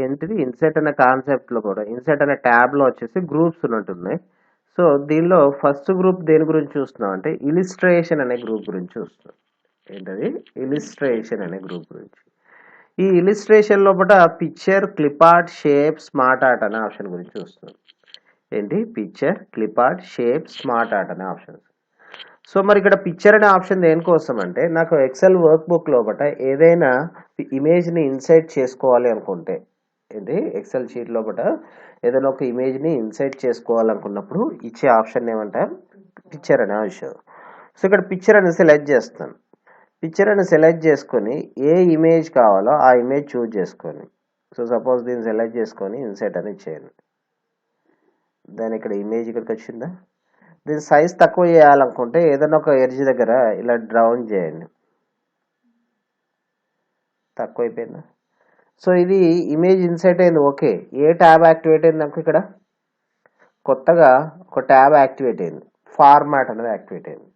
ఏంటిది ఇన్సెట్ అనే కాన్సెప్ట్లో కూడా ఇన్సెట్ అనే ట్యాబ్లో వచ్చేసి గ్రూప్స్ ఉన్నట్టున్నాయి. సో దీనిలో ఫస్ట్ గ్రూప్ దేని గురించి చూస్తున్నాం అంటే ఇలిస్ట్రేషన్ అనే గ్రూప్ గురించి చూస్తున్నాం. ఏంటది ఇలిస్ట్రేషన్ అనే గ్రూప్ గురించి. ఈ ఇలిస్ట్రేషన్ లోపల picture, clip art, shape, smart art అనే ఆప్షన్ గురించి చూస్తున్నాం. ఏంటి picture, clip art, shape, smart art అనే ఆప్షన్స్. సో మరి ఇక్కడ పిక్చర్ అనే ఆప్షన్ దేనికోసం అంటే నాకు ఎక్సెల్ వర్క్ బుక్ లోపల ఏదైనా ఇమేజ్ని ఇన్సైట్ చేసుకోవాలి అనుకుంటే, ఏంటి ఎక్సెల్ షీట్ లోపల ఏదైనా ఒక ఇమేజ్ని ఇన్సైట్ చేసుకోవాలనుకున్నప్పుడు ఇచ్చే ఆప్షన్ ఏమంటారు పిక్చర్ అనే ఆప్షన్. సో ఇక్కడ పిక్చర్ అని సెలెక్ట్ చేస్తాను. పిక్చర్ అని సెలెక్ట్ చేసుకొని ఏ ఇమేజ్ కావాలో ఆ ఇమేజ్ చూజ్ చేసుకొని, సో సపోజ్ దీన్ని సెలెక్ట్ చేసుకొని ఇన్సైట్ అని ఇచ్చేయండి. దాని ఇక్కడ ఇమేజ్ ఇక్కడికి వచ్చిందా. దీని సైజ్ తక్కువ చేయాలనుకుంటే ఏదైనా ఒక ఎడ్జ్ దగ్గర ఇలా డ్రౌన్ చేయండి. తక్కువ అయిపోయిందా. సో ఇది ఇమేజ్ ఇన్సైట్ అయింది. ఓకే, ఏ ట్యాబ్ యాక్టివేట్ అయింది నాకు ఇక్కడ కొత్తగా ఒక ట్యాబ్ యాక్టివేట్ అయింది, ఫార్మాట్ అనేది యాక్టివేట్ అయింది.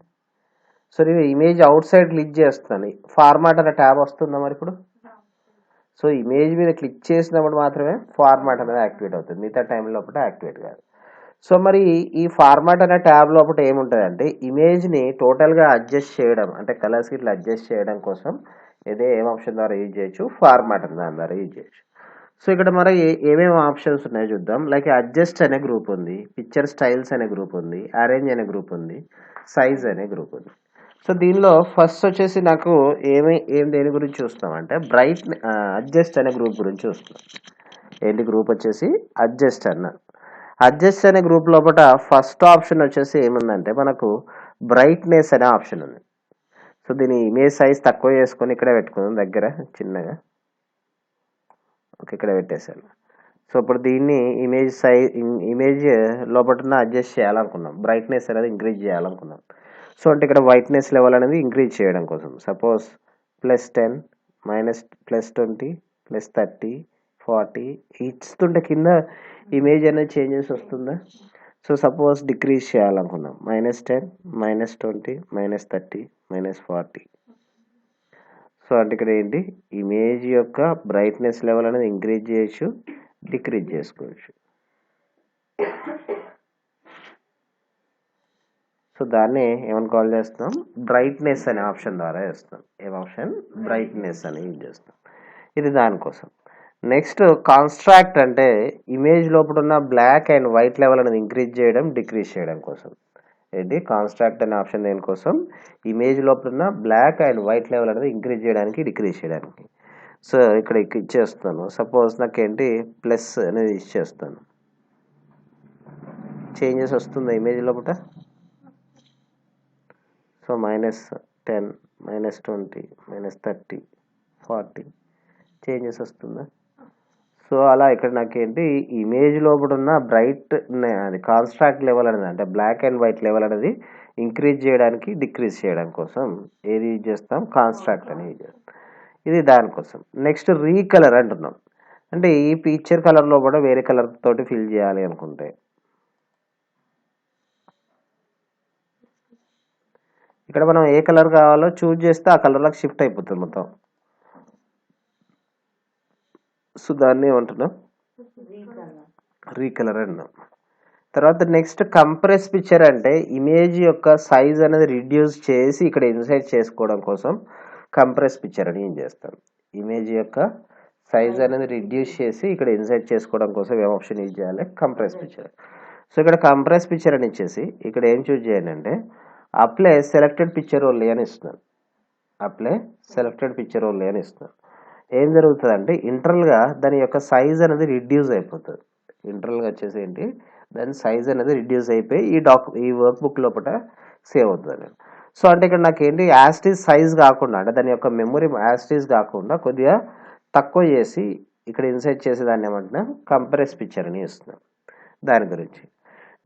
సో నేను ఇమేజ్ అవుట్ సైడ్ క్లిక్ చేస్తాను, ఫార్మాట్ అనే ట్యాబ్ వస్తుందా మరి ఇప్పుడు. సో ఇమేజ్ మీద క్లిక్ చేసినప్పుడు మాత్రమే ఫార్మాట్ అనేది యాక్టివేట్ అవుతుంది, మిగతా టైం లోపల యాక్టివేట్ కాదు. సో మరి ఈ ఫార్మాట్ అనే ట్యాబ్ లోపల ఏముంటుంది అంటే ఇమేజ్ని టోటల్గా అడ్జస్ట్ చేయడం, అంటే కలర్స్ ఇట్లా అడ్జస్ట్ చేయడం కోసం ఏం ఆప్షన్ ద్వారా యూజ్ చేయొచ్చు, ఫార్మాట్ అనే దాని ద్వారా యూజ్ చేయొచ్చు. సో ఇక్కడ మరి ఏమేమి ఆప్షన్స్ ఉన్నాయో చూద్దాం. లైక్ అడ్జస్ట్ అనే గ్రూప్ ఉంది, పిక్చర్ స్టైల్స్ అనే గ్రూప్ ఉంది, అరేంజ్ అనే గ్రూప్ ఉంది, సైజ్ అనే గ్రూప్ ఉంది. సో దీనిలో ఫస్ట్ వచ్చేసి నాకు దేని గురించి చూస్తాం అంటే బ్రైట్ అడ్జస్ట్ అనే గ్రూప్ గురించి చూస్తున్నాం. ఏంటి గ్రూప్ వచ్చేసి అడ్జస్ట్ అడ్జస్ట్ అనే గ్రూప్ లోపల ఫస్ట్ ఆప్షన్ వచ్చేసి ఏముందంటే మనకు బ్రైట్నెస్ అనే ఆప్షన్ ఉంది. సో దీని ఇమేజ్ సైజ్ తక్కువ చేసుకొని ఇక్కడ పెట్టుకుందాం దగ్గర చిన్నగా. ఓకే, ఇక్కడ పెట్టేశాను. సో ఇప్పుడు దీన్ని ఇమేజ్ లోపల అడ్జస్ట్ చేయాలనుకున్నాం, బ్రైట్నెస్ అనేది ఇంక్రీజ్ చేయాలనుకున్నాం. సో అంటే ఇక్కడ వైట్నెస్ లెవెల్ అనేది ఇంక్రీజ్ చేయడం కోసం సపోజ్ +10, +20, +30, 40 ఇస్తుంటే కింద ఇమేజ్ అనేది చేంజెస్ వస్తుందా. సో సపోజ్ డిక్రీజ్ చేయాలనుకున్నాం, -10, -20, -30, -40. సో అంటే ఇక్కడ ఏంటి ఇమేజ్ యొక్క బ్రైట్నెస్ లెవెల్ అనేది ఇంక్రీజ్ చేయొచ్చు, డిక్రీజ్ చేసుకోవచ్చు. సో దాన్ని ఏమని కాల్ చేస్తాం, బ్రైట్నెస్ అనే ఆప్షన్ ద్వారా చేస్తాం. ఏం ఆప్షన్, బ్రైట్నెస్ అని యూజ్ చేస్తాం. ఇది దానికోసం. నెక్స్ట్ కాన్స్ట్రాక్ట్ అంటే ఇమేజ్ లోపల ఉన్న బ్లాక్ అండ్ వైట్ లెవెల్ అనేది ఇంక్రీజ్ చేయడం, డిక్రీజ్ చేయడం కోసం. ఏంటి కాన్స్ట్రాక్ట్ అనే ఆప్షన్ దేనికోసం, ఇమేజ్ లోపల ఉన్న బ్లాక్ అండ్ వైట్ లెవెల్ అనేది ఇంక్రీజ్ చేయడానికి, డిక్రీజ్ చేయడానికి. సో ఇక్కడ ఇచ్చేస్తాను. సపోజ్ నాకేంటి ప్లస్ అనేది ఇచ్చేస్తాను. చేంజెస్ వస్తుందా ఇమేజ్ లోపల. సో -10, -20, -30, 40 చేంజెస్ వస్తుందా. సో అలా ఇక్కడ నాకేంటి ఇమేజ్ లోపల ఉన్న బ్రైట్ అది కాన్స్ట్రాక్ట్ లెవెల్ అనేది అంటే బ్లాక్ అండ్ వైట్ లెవెల్ అనేది ఇంక్రీజ్ చేయడానికి, డిక్రీజ్ చేయడం కోసం ఏది యూజ్ చేస్తాం, కాన్స్ట్రాక్ట్ అని యూజ్ చేస్తాం. ఇది దానికోసం. నెక్స్ట్ రీకలర్ అంటున్నాం. అంటే ఈ పిక్చర్ కలర్ లోపల వేరే కలర్ తోటి ఫిల్ చేయాలి అనుకుంటే ఇక్కడ మనం ఏ కలర్ కావాలో చూజ్ చేస్తే ఆ కలర్లోకి షిఫ్ట్ అయిపోతుంది మొత్తం. సో దాన్ని ఏమంటున్నాం, రీకలర్ అన్నాం. తర్వాత నెక్స్ట్ కంప్రెస్ పిక్చర్ అంటే ఇమేజ్ యొక్క సైజ్ అనేది రిడ్యూస్ చేసి ఇక్కడ ఇన్సైట్ చేసుకోవడం కోసం కంప్రెస్ పిక్చర్ అని ఏం చేస్తాం. ఇమేజ్ యొక్క సైజ్ అనేది రిడ్యూస్ చేసి ఇక్కడ ఇన్సైట్ చేసుకోవడం కోసం ఏం ఆప్షన్ యూజ్ చేయాలి, కంప్రెస్ పిక్చర్. సో ఇక్కడ కంప్రెస్ పిక్చర్ అని ఇచ్చేసి ఇక్కడ ఏం చూజ్ చేయండి అంటే అప్లై సెలెక్టెడ్ పిక్చర్ ఓన్లీ అని ఇస్తున్నాను. అప్లై సెలెక్టెడ్ పిక్చర్ ఓన్లీ అని ఇస్తున్నాను. ఏం జరుగుతుంది అంటే ఇంటర్నల్గా దాని యొక్క సైజ్ అనేది రిడ్యూస్ అయిపోతుంది. ఇంటర్నల్గా వచ్చేసి ఏంటి దాని సైజ్ అనేది రిడ్యూస్ అయిపోయి ఈ వర్క్ బుక్ లోపల సేవ్ అవుతుంది. సో అంటే ఇక్కడ నాకు ఏంటి యాస్టీజ్ సైజ్ కాకుండా అంటే దాని యొక్క మెమరీ యాస్టీజ్ కాకుండా కొద్దిగా తక్కువ చేసి ఇక్కడ ఇన్సైట్ చేసే దాన్ని ఏమంటున్నాం, కంప్రెస్ పిక్చర్ అని ఇస్తున్నాం. దాని గురించి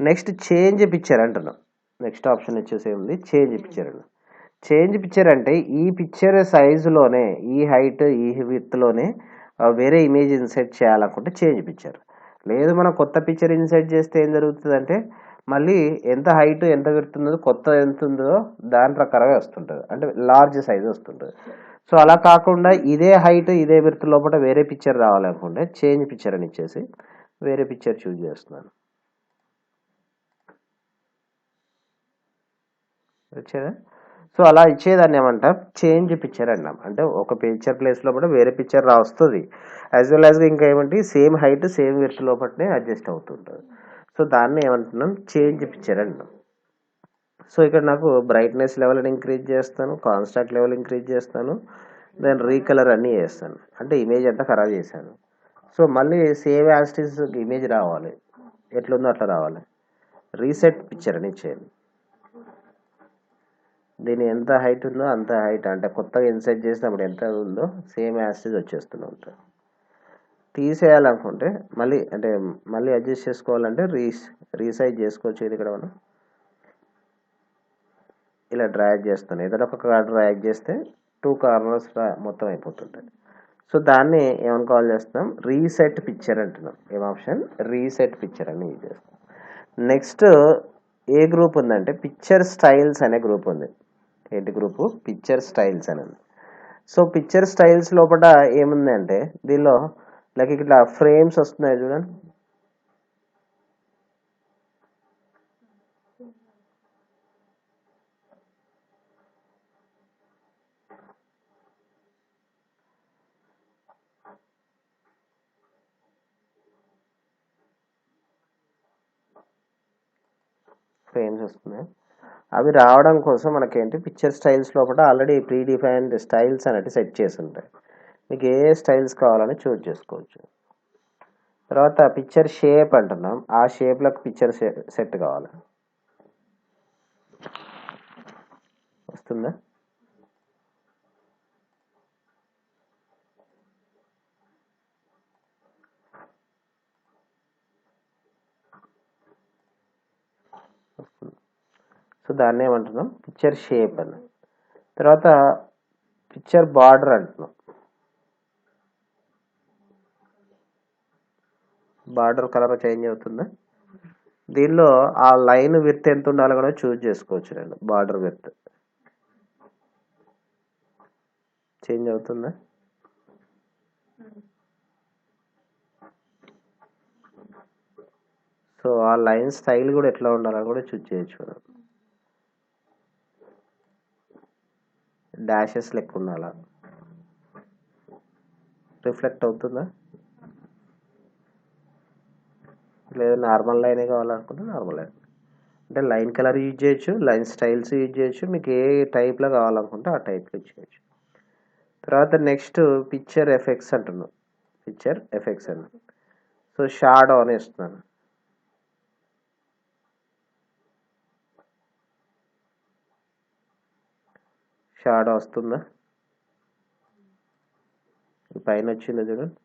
నెక్స్ట్ చేంజ్ పిక్చర్ అంటున్నాం. నెక్స్ట్ ఆప్షన్ వచ్చేసి ఉంది చేంజ్ పిక్చర్ అని. చేంజ్ పిక్చర్ అంటే ఈ పిక్చర్ సైజులోనే, ఈ హైట్, ఈ విడ్త్లోనే వేరే ఇమేజ్ ఇన్సైట్ చేయాలనుకుంటే చేంజ్ పిక్చర్. లేదు మనం కొత్త పిక్చర్ ఇన్సైట్ చేస్తే ఏం జరుగుతుంది అంటే మళ్ళీ ఎంత హైట్ ఎంత విడ్త్ ఉందో కొత్త ఎంత ఉందో దాని ప్రకారంగా వస్తుంటుంది, అంటే లార్జ్ సైజ్ వస్తుంటుంది. సో అలా కాకుండా ఇదే హైట్ ఇదే విడ్త్ లోపల వేరే పిక్చర్ రావాలనుకుంటే చేంజ్ పిక్చర్ అని ఇచ్చేసి వేరే పిక్చర్ చూజ్ చేస్తున్నాను. వచ్చేదా? సో అలా ఇచ్చేదాన్ని ఏమంటాం చేంజ్ పిక్చర్ అన్నాం. అంటే ఒక పిక్చర్ ప్లేస్ లోపల వేరే పిక్చర్ వస్తుంది. యాజ్ వెల్ యాజ్ ఇంకా ఏమంటే సేమ్ హైట్ సేమ్ విడ్త్ లోపలనే అడ్జస్ట్ అవుతుంటుంది. సో దాన్ని ఏమంటున్నాం చేంజ్ పిక్చర్ అంటున్నాం. సో ఇక్కడ నాకు బ్రైట్నెస్ లెవెల్ ఇంక్రీజ్ చేస్తాను, కాన్స్టాంట్ లెవెల్ ఇంక్రీజ్ చేస్తాను, దెన్ రీకలర్ అన్నీ చేస్తాను. అంటే ఇమేజ్ అంతా ఖరాబ్ చేశాను. సో మళ్ళీ సేవ్ యాస్టిస్ ఇమేజ్ రావాలి, ఎట్లుందో అట్లా రావాలి. రీసెట్ పిక్చర్ అని ఇచ్చేయండి. దీని ఎంత హైట్ ఉందో అంత హైట్, అంటే కొత్తగా ఇన్సెట్ చేసినప్పుడు ఎంత ఉందో సేమ్ యాస్టిస్ వచ్చేస్తూనే ఉంటుంది. తీసేయాలనుకుంటే మళ్ళీ అంటే మళ్ళీ అడ్జస్ట్ చేసుకోవాలంటే రీసైజ్ చేసుకోవచ్చు. ఇది ఇక్కడ మనం ఇలా డ్రాగ్ చేస్తాను. ఏదైనా ఒక డ్రాగ్ చేస్తే 2 కార్నర్స్ మొత్తం అయిపోతుంటాయి. సో దాన్ని ఏమని కాల్ చేస్తాం రీసెట్ పిక్చర్ అంటున్నాం. ఏం ఆప్షన్ రీసెట్ పిక్చర్ అని యూజ్ చేస్తాం. నెక్స్ట్ ఏ గ్రూప్ ఉందంటే పిక్చర్ స్టైల్స్ అనే గ్రూప్ ఉంది. ఏంటి గ్రూపు? పిక్చర్ స్టైల్స్ అని ఉంది. సో పిక్చర్ స్టైల్స్ లోపల ఏముంది అంటే దీనిలో లైక్ ఇట్లా ఫ్రేమ్స్ వస్తున్నాయి చూడండి. ఫ్రేమ్స్ వస్తున్నాయి. అవి రావడం కోసం మనకేంటి పిక్చర్ స్టైల్స్ లోపల ఆల్రెడీ ప్రీ డిఫైన్డ్ స్టైల్స్ అనేవి సెట్ చేసి ఉంటాయి. మీకు ఏ స్టైల్స్ కావాలని చూజ్ చేసుకోవచ్చు. తర్వాత పిక్చర్ షేప్ అంటున్నాం. ఆ షేప్లకు పిక్చర్ సెట్ కావాలి. వస్తుందా? సో దాన్ని ఏమంటున్నాం పిక్చర్ షేప్ అని. తర్వాత పిక్చర్ బార్డర్ అంటున్నాం. బార్డర్ కలర్ చేంజ్ అవుతుందా? దీనిలో ఆ లైన్ విడ్త్ ఎంత ఉండాలో కూడా చూజ్ చేసుకోవచ్చు. నేను బార్డర్ విడ్త్ చేంజ్ అవుతుందా? సో ఆ లైన్ స్టైల్ కూడా ఎట్లా ఉండాలని కూడా చూజ్ చేయొచ్చు మనం. డాషెస్ లెక్క ఉండాలా? రిఫ్లెక్ట్ అవుతుందా? లేదు నార్మల్ లైనే కావాలనుకుంటే నార్మల్ లైన్. అంటే లైన్ కలర్ యూజ్ చేయొచ్చు, లైన్ స్టైల్స్ యూజ్ చేయొచ్చు. మీకు ఏ టైప్లో కావాలనుకుంటే ఆ టైప్లో చేయొచ్చు. తర్వాత నెక్స్ట్ పిక్చర్ ఎఫెక్ట్స్ అంటున్నాం. పిక్చర్ ఎఫెక్ట్స్ అన్న. సో షాడో అని ఇస్తున్నాను. షాడో వస్తుందా? పైన వచ్చిందా చూడండి.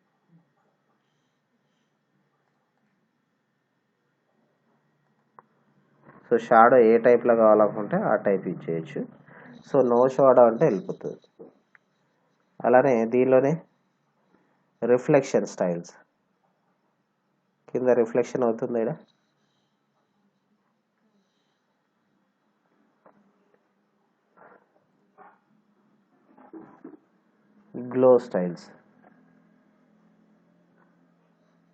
సో షాడో ఏ టైప్లో కావాలనుకుంటే ఆ టైప్ యూజ్ చేయొచ్చు. సో నో షాడో అంటే వెళ్ళిపోతుంది. అలానే దీనిలోనే రిఫ్లెక్షన్ స్టైల్స్ కింద రిఫ్లెక్షన్ అవుతుంది ఇక్కడ. గ్లో స్టైల్స్,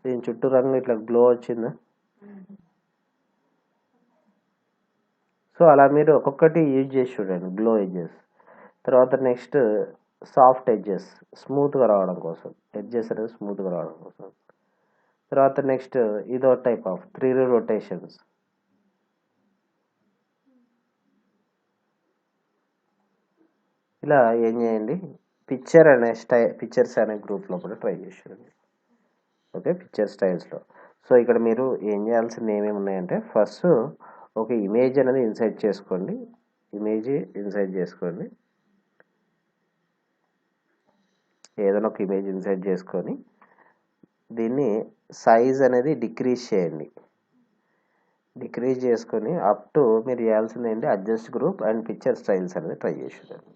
దీని చుట్టూ రంగు ఇట్లా గ్లో వచ్చిందా? సో అలా మీరు ఒక్కొక్కటి యూజ్ చేసి చూడండి గ్లో ఎడ్జెస్. తర్వాత నెక్స్ట్ సాఫ్ట్ ఎడ్జెస్, స్మూత్గా రావడం కోసం. ఎడ్జెస్ అనేది స్మూత్గా రావడం కోసం. తర్వాత నెక్స్ట్ ఇదో టైప్ ఆఫ్ 3D రొటేషన్స్. ఇలా ఏం చేయండి పిక్చర్ అనే పిక్చర్స్ అనే గ్రూప్ లోపల ట్రై చేసి చూడండి. Okay, picture స్టైల్స్లో. సో ఇక్కడ మీరు ఏం చేయాల్సింది ఏమేమి ఉన్నాయంటే ఫస్ట్ ఒక ఇమేజ్ అనేది ఇన్సైడ్ చేసుకోండి. ఇమేజ్ ఇన్సైడ్ చేసుకోండి. ఏదైనా ఒక ఇమేజ్ ఇన్సైడ్ చేసుకొని దీన్ని సైజ్ అనేది డిక్రీజ్ చేయండి. డిక్రీజ్ చేసుకొని అప్ టు మీరు చేయాల్సింది ఏంటి adjust group and picture styles అనేది ట్రై చేసి చూడండి.